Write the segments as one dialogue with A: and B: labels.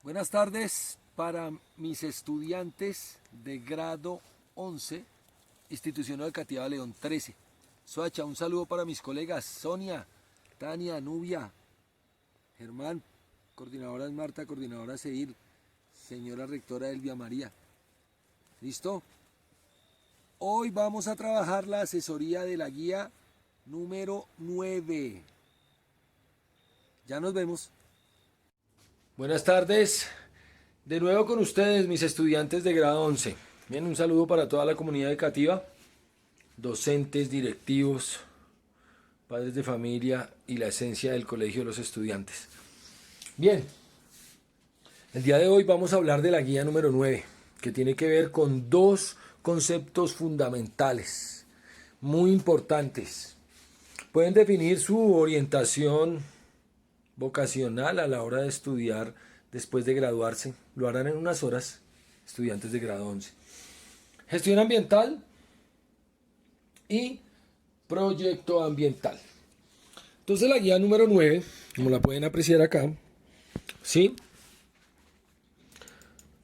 A: Buenas tardes para mis estudiantes de grado 11, Institución Educativa León 13. Soacha, un saludo para mis colegas Sonia, Tania, Nubia, Germán, coordinadora Marta, coordinadora Seir, señora rectora Elvia María. ¿Listo? Hoy vamos a trabajar la asesoría de la guía número 9. Ya nos vemos. Buenas tardes, de nuevo con ustedes, mis estudiantes de grado 11. Bien, un saludo para toda la comunidad educativa, docentes, directivos, padres de familia y la esencia del colegio de los estudiantes. Bien, el día de hoy vamos a hablar de la guía número 9, que tiene que ver con dos conceptos fundamentales, muy importantes. Pueden definir su orientación vocacional a la hora de estudiar después de graduarse. Lo harán en unas horas, estudiantes de grado 11. Gestión ambiental y proyecto ambiental. Entonces la guía número 9, como la pueden apreciar acá, ¿sí?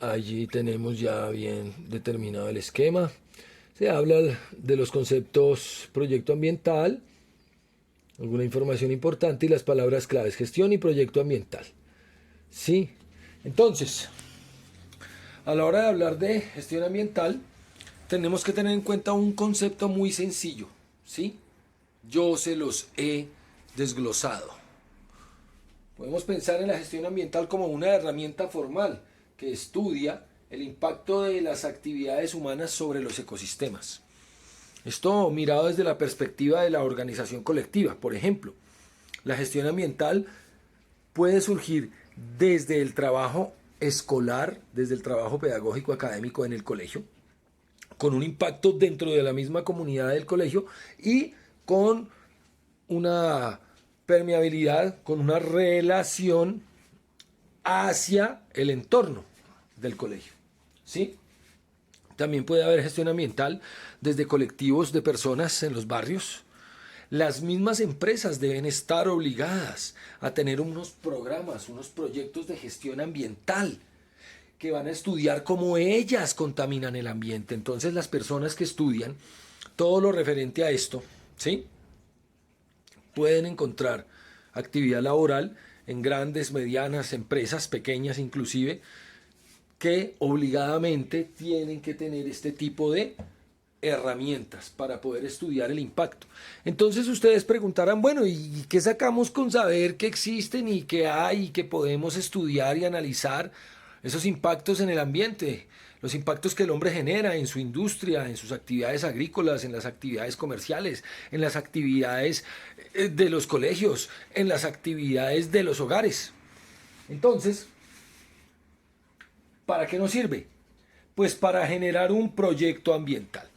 A: Allí tenemos ya bien determinado el esquema. Se habla de los conceptos proyecto ambiental, alguna información importante y las palabras claves, gestión y proyecto ambiental. Sí, entonces, a la hora de hablar de gestión ambiental, tenemos que tener en cuenta un concepto muy sencillo, ¿sí? Yo se los he desglosado. Podemos pensar en la gestión ambiental como una herramienta formal que estudia el impacto de las actividades humanas sobre los ecosistemas. Esto mirado desde la perspectiva de la organización colectiva. Por ejemplo, la gestión ambiental puede surgir desde el trabajo escolar, desde el trabajo pedagógico académico en el colegio, con un impacto dentro de la misma comunidad del colegio y con una permeabilidad, con una relación hacia el entorno del colegio. ¿Sí? También puede haber gestión ambiental desde colectivos de personas en los barrios. Las mismas empresas deben estar obligadas a tener unos programas, unos proyectos de gestión ambiental que van a estudiar cómo ellas contaminan el ambiente. Entonces las personas que estudian todo lo referente a esto, ¿sí? Pueden encontrar actividad laboral en grandes, medianas empresas, pequeñas inclusive, que obligadamente tienen que tener este tipo de herramientas para poder estudiar el impacto. Entonces ustedes preguntarán, bueno, ¿y qué sacamos con saber que existen y que hay y que podemos estudiar y analizar esos impactos en el ambiente? Los impactos que el hombre genera en su industria, en sus actividades agrícolas, en las actividades comerciales, en las actividades de los colegios, en las actividades de los hogares. Entonces, ¿para qué nos sirve? Pues para generar un proyecto ambiental.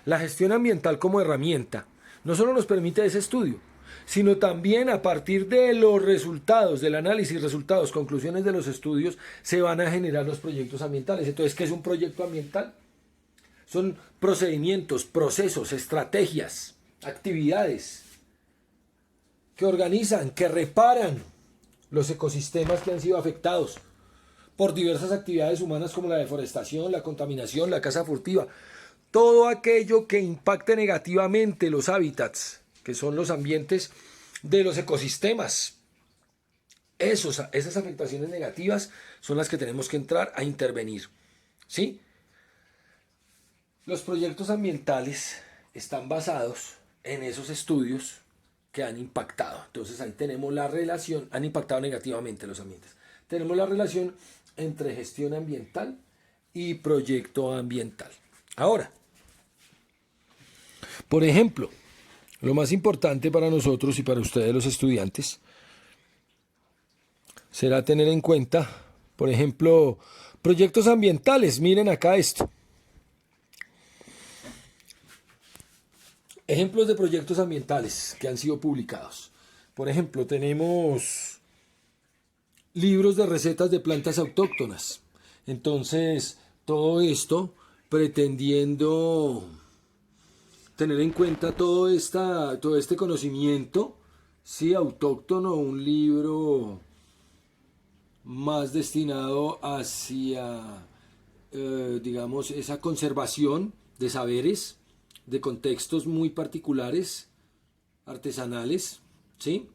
A: La gestión ambiental como herramienta no solo nos permite ese estudio, sino también a partir de los resultados, del análisis, resultados, conclusiones de los estudios, se van a generar los proyectos ambientales. Entonces, ¿qué es un proyecto ambiental? Son procedimientos, procesos, estrategias, actividades que organizan, que reparan los ecosistemas que han sido afectados por diversas actividades humanas como la deforestación, la contaminación, la caza furtiva, todo aquello que impacte negativamente los hábitats, que son los ambientes de los ecosistemas. Esas afectaciones negativas son las que tenemos que entrar a intervenir. ¿Sí? Los proyectos ambientales están basados en esos estudios que han impactado. Entonces ahí tenemos la relación, han impactado negativamente los ambientes. Tenemos la relación entre gestión ambiental y proyecto ambiental. Ahora, por ejemplo, lo más importante para nosotros y para ustedes los estudiantes será tener en cuenta, por ejemplo, proyectos ambientales. Miren acá esto. Ejemplos de proyectos ambientales que han sido publicados. Por ejemplo, tenemos libros de recetas de plantas autóctonas. Entonces, todo esto pretendiendo tener en cuenta todo este conocimiento, sí, autóctono, un libro más destinado hacia, digamos, esa conservación de saberes, de contextos muy particulares, artesanales, ¿sí?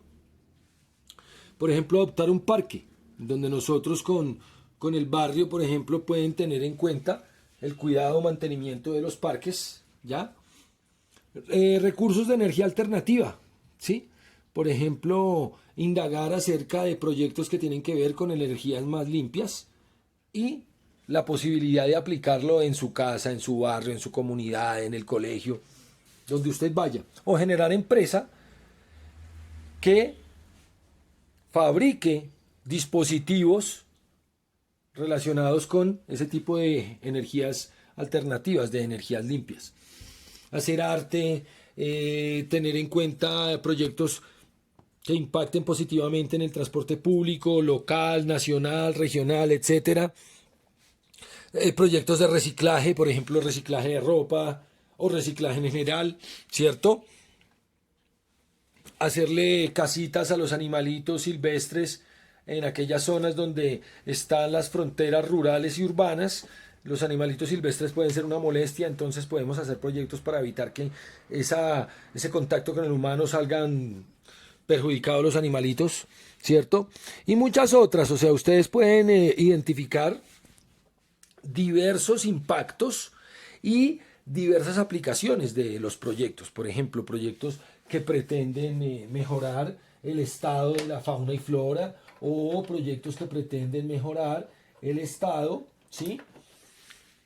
A: Por ejemplo, adoptar un parque, donde nosotros con el barrio, por ejemplo, pueden tener en cuenta el cuidado o mantenimiento de los parques, ¿ya? Recursos de energía alternativa, ¿sí? Por ejemplo, indagar acerca de proyectos que tienen que ver con energías más limpias y la posibilidad de aplicarlo en su casa, en su barrio, en su comunidad, en el colegio, donde usted vaya. O generar empresa que fabrique dispositivos relacionados con ese tipo de energías alternativas, de energías limpias. Hacer arte, tener en cuenta proyectos que impacten positivamente en el transporte público, local, nacional, regional, etcétera. Proyectos de reciclaje, por ejemplo, reciclaje de ropa o reciclaje en general, ¿cierto? Hacerle casitas a los animalitos silvestres en aquellas zonas donde están las fronteras rurales y urbanas. Los animalitos silvestres pueden ser una molestia, entonces podemos hacer proyectos para evitar que ese contacto con el humano salgan perjudicados los animalitos, ¿cierto? Y muchas otras, o sea, ustedes pueden identificar diversos impactos y diversas aplicaciones de los proyectos. Por ejemplo, proyectos que pretenden mejorar el estado de la fauna y flora o proyectos que pretenden mejorar el estado, ¿sí?,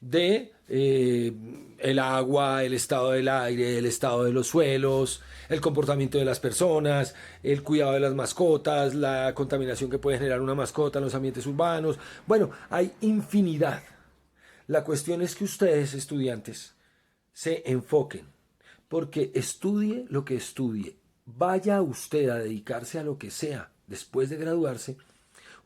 A: de el agua, el estado del aire, el estado de los suelos, el comportamiento de las personas, el cuidado de las mascotas, la contaminación que puede generar una mascota en los ambientes urbanos. Bueno, hay infinidad. La cuestión es que ustedes, estudiantes, se enfoquen, porque estudie lo que estudie, vaya usted a dedicarse a lo que sea después de graduarse,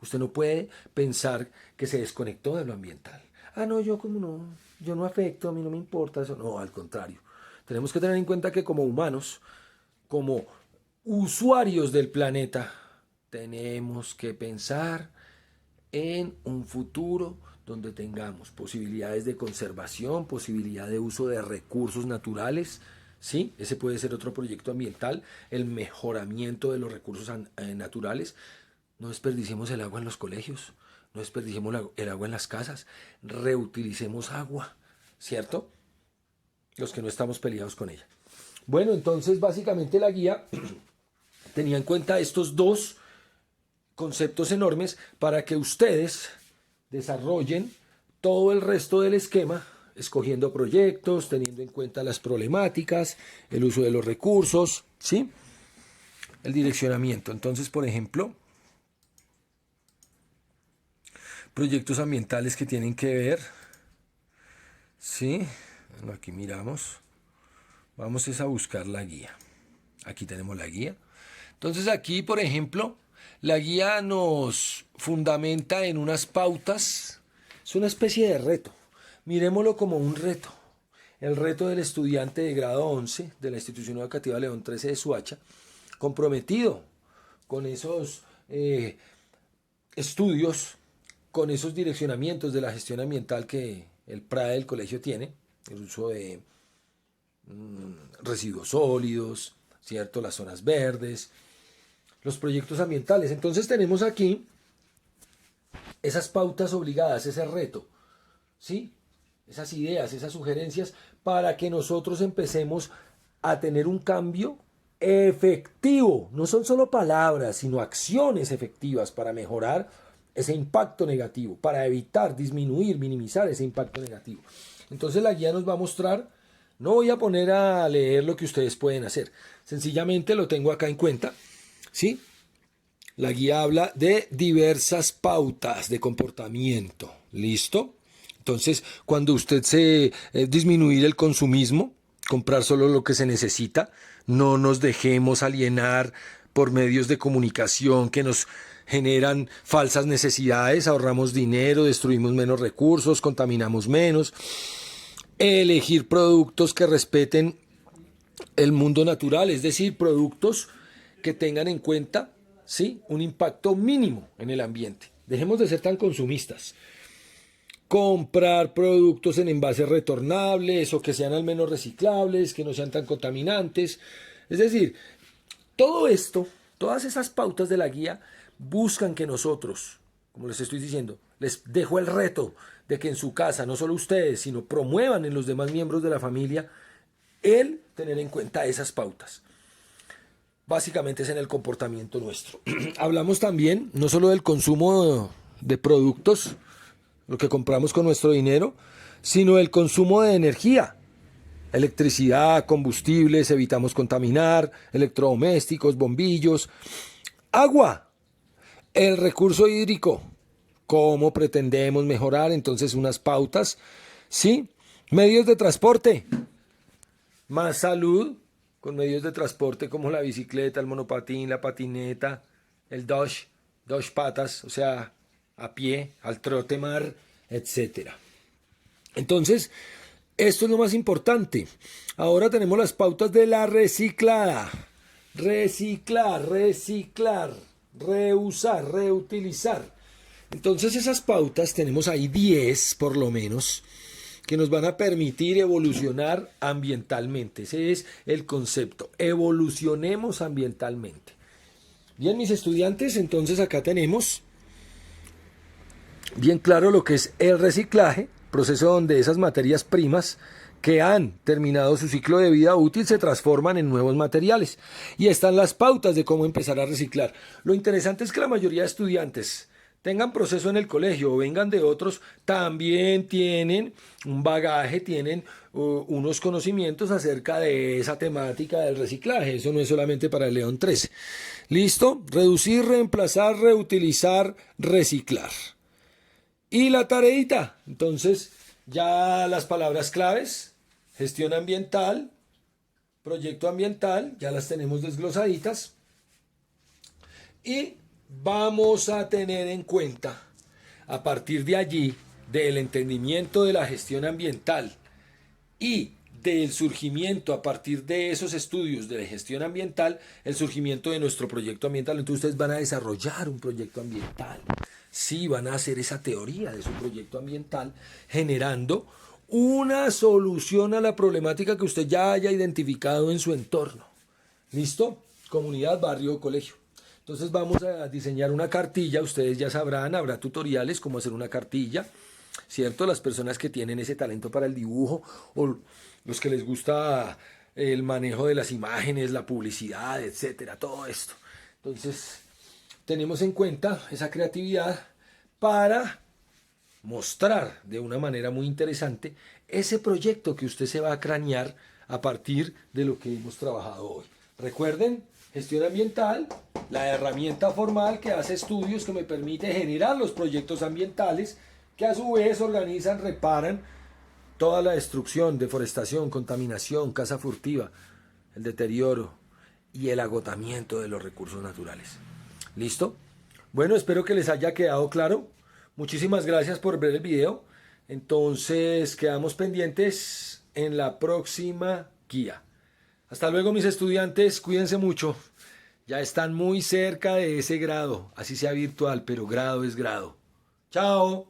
A: usted no puede pensar que se desconectó de lo ambiental. Ah, no, yo como no, yo no afecto, a mí no me importa eso. No, al contrario. Tenemos que tener en cuenta que como humanos, como usuarios del planeta, tenemos que pensar en un futuro donde tengamos posibilidades de conservación, posibilidad de uso de recursos naturales, ¿sí? Ese puede ser otro proyecto ambiental, el mejoramiento de los recursos naturales. No desperdiciemos el agua en los colegios, no desperdiciemos el agua en las casas, reutilicemos agua, ¿cierto? Los que no estamos peleados con ella. Bueno, entonces básicamente la guía tenía en cuenta estos dos conceptos enormes para que ustedes desarrollen todo el resto del esquema, escogiendo proyectos, teniendo en cuenta las problemáticas, el uso de los recursos, ¿sí? El direccionamiento. Entonces, por ejemplo, proyectos ambientales que tienen que ver, ¿sí? Bueno, aquí miramos. Vamos a buscar la guía. Aquí tenemos la guía. Entonces aquí, por ejemplo, la guía nos fundamenta en unas pautas. Es una especie de reto. Miremoslo como un reto. El reto del estudiante de grado 11 de la institución educativa León 13 de Soacha, comprometido con esos estudios, con esos direccionamientos de la gestión ambiental que el PRAE del colegio tiene, el uso de residuos sólidos, ¿cierto? Las zonas verdes, los proyectos ambientales. Entonces tenemos aquí esas pautas obligadas, ese reto, ¿sí? Esas ideas, esas sugerencias para que nosotros empecemos a tener un cambio efectivo. No son solo palabras, sino acciones efectivas para mejorar ese impacto negativo, para evitar, disminuir, minimizar ese impacto negativo. Entonces la guía nos va a mostrar, no voy a poner a leer lo que ustedes pueden hacer, sencillamente lo tengo acá en cuenta, ¿sí? La guía habla de diversas pautas de comportamiento, ¿listo? Entonces, cuando usted se disminuir el consumismo, comprar solo lo que se necesita, no nos dejemos alienar por medios de comunicación que nos generan falsas necesidades, ahorramos dinero, destruimos menos recursos, contaminamos menos. Elegir productos que respeten el mundo natural, es decir, productos que tengan en cuenta, ¿sí?, un impacto mínimo en el ambiente. Dejemos de ser tan consumistas. Comprar productos en envases retornables o que sean al menos reciclables, que no sean tan contaminantes. Es decir, todo esto, todas esas pautas de la guía buscan que nosotros, como les estoy diciendo, les dejo el reto de que en su casa, no solo ustedes, sino promuevan en los demás miembros de la familia el tener en cuenta esas pautas. Básicamente es en el comportamiento nuestro. Hablamos también no solo del consumo de productos, lo que compramos con nuestro dinero, sino el consumo de energía. Electricidad, combustibles, evitamos contaminar, electrodomésticos, bombillos, agua, el recurso hídrico, cómo pretendemos mejorar, entonces unas pautas, ¿sí? Medios de transporte, más salud con medios de transporte como la bicicleta, el monopatín, la patineta, el dos patas, o sea, a pie, al trote mar, etc. Entonces, esto es lo más importante. Ahora tenemos las pautas de la reciclada. Reciclar, reusar, reutilizar. Entonces esas pautas, tenemos ahí 10 por lo menos, que nos van a permitir evolucionar ambientalmente. Ese es el concepto. Evolucionemos ambientalmente. Bien, mis estudiantes, entonces acá tenemos bien claro lo que es el reciclaje, proceso donde esas materias primas que han terminado su ciclo de vida útil se transforman en nuevos materiales. Y están las pautas de cómo empezar a reciclar. Lo interesante es que la mayoría de estudiantes tengan proceso en el colegio o vengan de otros, también tienen un bagaje, tienen unos conocimientos acerca de esa temática del reciclaje. Eso no es solamente para el León 13. ¿Listo? Reducir, reemplazar, reutilizar, reciclar. Y la tareita. Entonces, ya las palabras claves, gestión ambiental, proyecto ambiental, ya las tenemos desglosaditas. Y vamos a tener en cuenta, a partir de allí, del entendimiento de la gestión ambiental y del surgimiento a partir de esos estudios de gestión ambiental, el surgimiento de nuestro proyecto ambiental. Entonces ustedes van a desarrollar un proyecto ambiental. Sí, van a hacer esa teoría de su proyecto ambiental, generando una solución a la problemática que usted ya haya identificado en su entorno. ¿Listo? Comunidad, barrio, colegio. Entonces vamos a diseñar una cartilla, ustedes ya sabrán, habrá tutoriales cómo hacer una cartilla, ¿cierto? Las personas que tienen ese talento para el dibujo o los que les gusta el manejo de las imágenes, la publicidad, etcétera, todo esto. Entonces, tenemos en cuenta esa creatividad para mostrar de una manera muy interesante ese proyecto que usted se va a cranear a partir de lo que hemos trabajado hoy. Recuerden, gestión ambiental, la herramienta formal que hace estudios que me permite generar los proyectos ambientales que a su vez organizan, reparan toda la destrucción, deforestación, contaminación, caza furtiva, el deterioro y el agotamiento de los recursos naturales. ¿Listo? Bueno, espero que les haya quedado claro. Muchísimas gracias por ver el video. Entonces, quedamos pendientes en la próxima guía. Hasta luego, mis estudiantes. Cuídense mucho. Ya están muy cerca de ese grado. Así sea virtual, pero grado es grado. Chao.